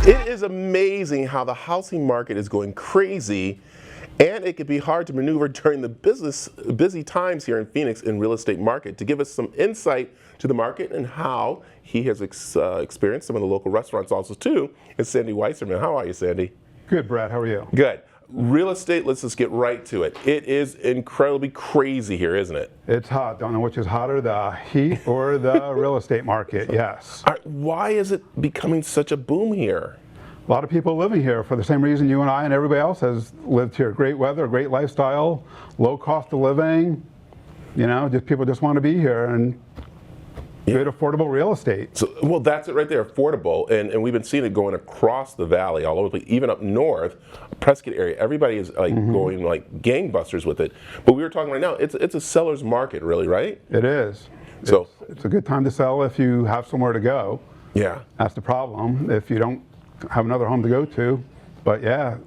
It is amazing how the housing market is going crazy, and it can be hard to maneuver during the busy times here in Phoenix in real estate market. To give us some insight to the market and how he has experienced some of the local restaurants also too, is Sandy Weiserman. How are you, Sandy? Good, Brad. How are you? Good. Real estate, let's just get right to it. It is incredibly crazy here, isn't it? It's hot. Don't know which is hotter, the heat or the real estate market. Yes. All right, why is it becoming such a boom here? A lot of people living here for the same reason you and I and everybody else has lived here. Great weather, great lifestyle, low cost of living. You know, just people just want to be here and good affordable real estate. So, well, that's it right there, affordable, and we've been seeing it going across the valley, all over, even up north, Prescott area. Everybody is like going like gangbusters with it. But we were talking right now, it's a seller's market, really, right? It is. So it's a good time to sell if you have somewhere to go. Yeah. That's the problem. If you don't have another home to go to, but yeah.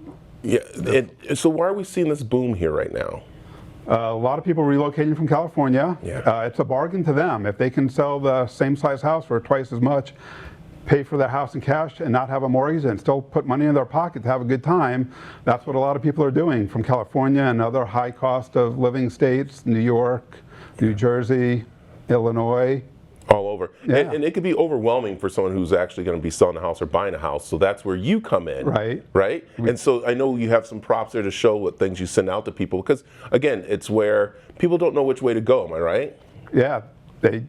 Yeah. So why are we seeing this boom here right now? A lot of people relocating from California. Yeah. It's a bargain to them. If they can sell the same size house for twice as much, pay for their house in cash and not have a mortgage and still put money in their pocket to have a good time, that's what a lot of people are doing from California and other high cost of living states, New York, New Jersey, Illinois. All over. Yeah. And it could be overwhelming for someone who's actually going to be selling a house or buying a house. So that's where you come in. Right. Right? And so I know you have some props there to show what things you send out to people. Because, again, it's where people don't know which way to go. Am I right? Yeah. They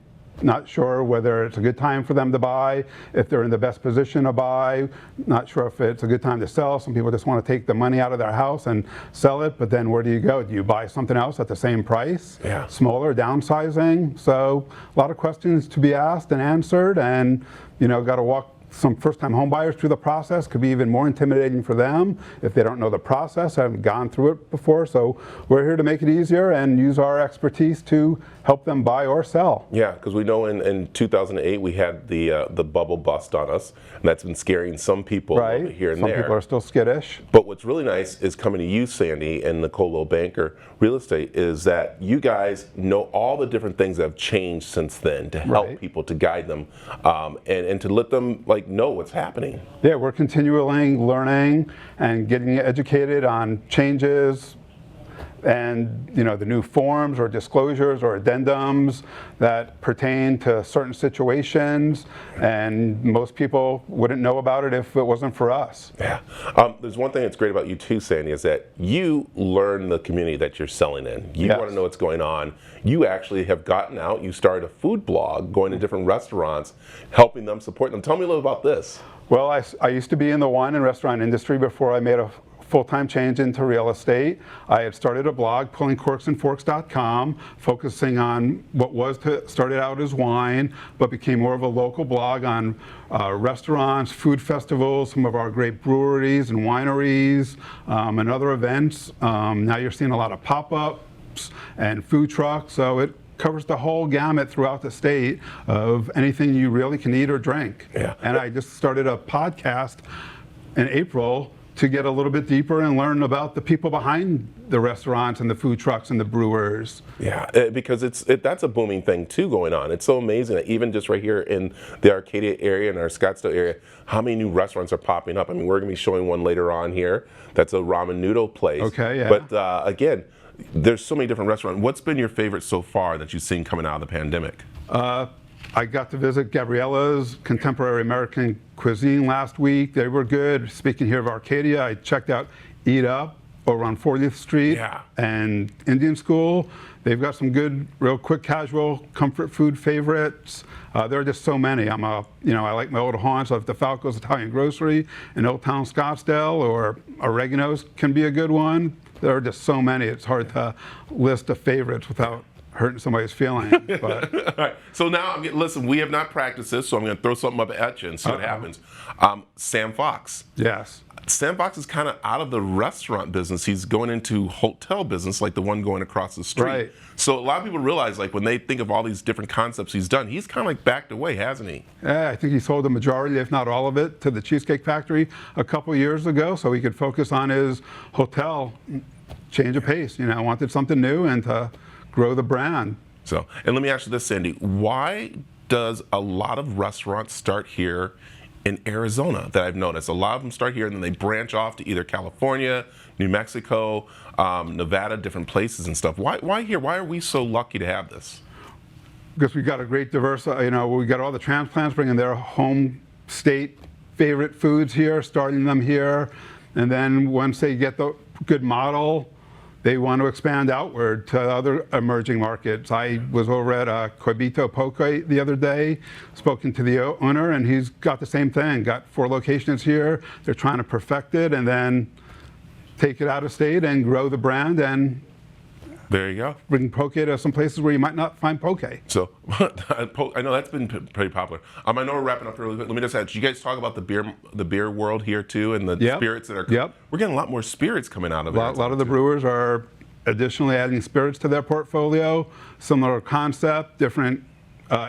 not sure whether it's a good time for them to buy, if they're in the best position to buy, not sure if it's a good time to sell. Some people just want to take the money out of their house and sell it, but then where do you go? Do you buy something else at the same price? Yeah. Smaller, downsizing? So a lot of questions to be asked and answered, and you know, got to walk some first-time home buyers through the process. Could be even more intimidating for them if they don't know the process, haven't gone through it before. So we're here to make it easier and use our expertise to help them buy or sell. Yeah, because we know in 2008 we had the bubble bust on us, and that's been scaring some people Right. here and Some there. people are still skittish. But what's really nice is coming to you, Sandy, and the Coldwell Banker Real Estate, is that you guys know all the different things that have changed since then to help Right. people, to guide them, and to let them know what's happening. Yeah, we're continually learning and getting educated on changes and the new forms or disclosures or addendums that pertain to certain situations, and most people wouldn't know about it if it wasn't for us. Yeah. There's one thing that's great about you too, Sandy, is that you learn the community that you're selling in. You Yes. want to know what's going on. You actually have gotten out, you started a food blog, going to different restaurants, helping them, supporting them. Tell me a little about this. Well, I used to be in the wine and restaurant industry before I made a full-time change into real estate. I had started a blog, pullingcorksandforks.com, focusing on what started out as wine, but became more of a local blog on restaurants, food festivals, some of our great breweries and wineries, and other events. Now you're seeing a lot of pop-ups and food trucks, so it covers the whole gamut throughout the state of anything you really can eat or drink. Yeah. And I just started a podcast in April to get a little bit deeper and learn about the people behind the restaurants and the food trucks and the brewers. Yeah, because that's a booming thing too going on. It's so amazing that even just right here in the Arcadia area and our Scottsdale area, how many new restaurants are popping up. I mean, we're going to be showing one later on here. That's a ramen noodle place. Okay, yeah. But again, there's so many different restaurants. What's been your favorite so far that you've seen coming out of the pandemic? I got to visit Gabriella's Contemporary American Cuisine last week. They were good. Speaking here of Arcadia, I checked out Eat Up over on 40th Street Yeah. and Indian School. They've got some good, real quick, casual, comfort food favorites. There are just so many. I like my old haunts of DeFalco's Italian Grocery in Old Town Scottsdale, or Oregano's can be a good one. There are just so many. It's hard to list the favorites without hurting somebody's feelings. But All right. So now, listen, we have not practiced this, so I'm going to throw something up at you and see what happens. Sam Fox. yes. Sam Fox is kind of out of the restaurant business. He's going into hotel business, like the one going across the street. Right. So a lot of people realize, like, when they think of all these different concepts he's done, he's kind of like backed away, hasn't he? Yeah, I think he sold the majority, if not all of it, to the Cheesecake Factory a couple years ago, so he could focus on his hotel, change of pace. Wanted something new and to grow the brand. So, and let me ask you this, Sandy. Why does a lot of restaurants start here in Arizona that I've noticed. A lot of them start here and then they branch off to either California, New Mexico, Nevada, different places and stuff. Why here? Why are we so lucky to have this? Because we've got a great diverse, we got all the transplants bringing their home state favorite foods here, starting them here, and then once they get the good model, they want to expand outward to other emerging markets. I was over at Coibito Poke the other day, spoken to the owner, and he's got the same thing. Got 4 locations here. They're trying to perfect it and then take it out of state and grow the brand and there you go. bring poke to some places where you might not find poke. So I know that's been pretty popular. I know we're wrapping up really quick. Let me just add, did you guys talk about the beer world here too, and the spirits that are? Yep. We're getting a lot more spirits coming out of it. A lot of the brewers are additionally adding spirits to their portfolio. Similar concept, different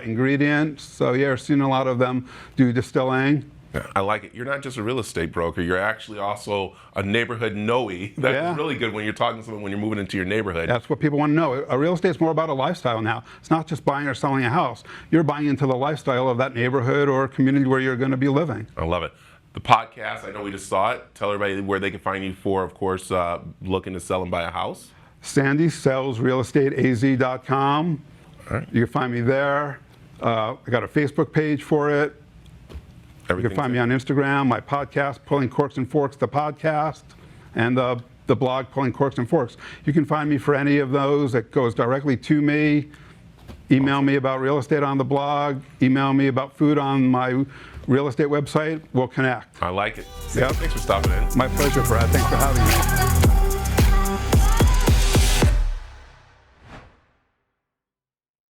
ingredients. So yeah, we're seeing a lot of them do distilling. Yeah, I like it. You're not just a real estate broker. You're actually also a neighborhood knowee. That's really good when you're talking to someone when you're moving into your neighborhood. That's what people want to know. A real estate's more about a lifestyle now. It's not just buying or selling a house. You're buying into the lifestyle of that neighborhood or community where you're going to be living. I love it. The podcast, I know we just saw it. Tell everybody where they can find you for, of course, looking to sell and buy a house. SandySellsRealEstateAZ.com. All right. You can find me there. I got a Facebook page for it. You can find me on Instagram, my podcast, Pulling Corks and Forks, the podcast, and the blog, Pulling Corks and Forks. You can find me for any of those. It goes directly to me. Email me about real estate on the blog. Email me about food on my real estate website. We'll connect. I like it. Yep. Thanks for stopping in. My pleasure, Brad. Thanks for having me.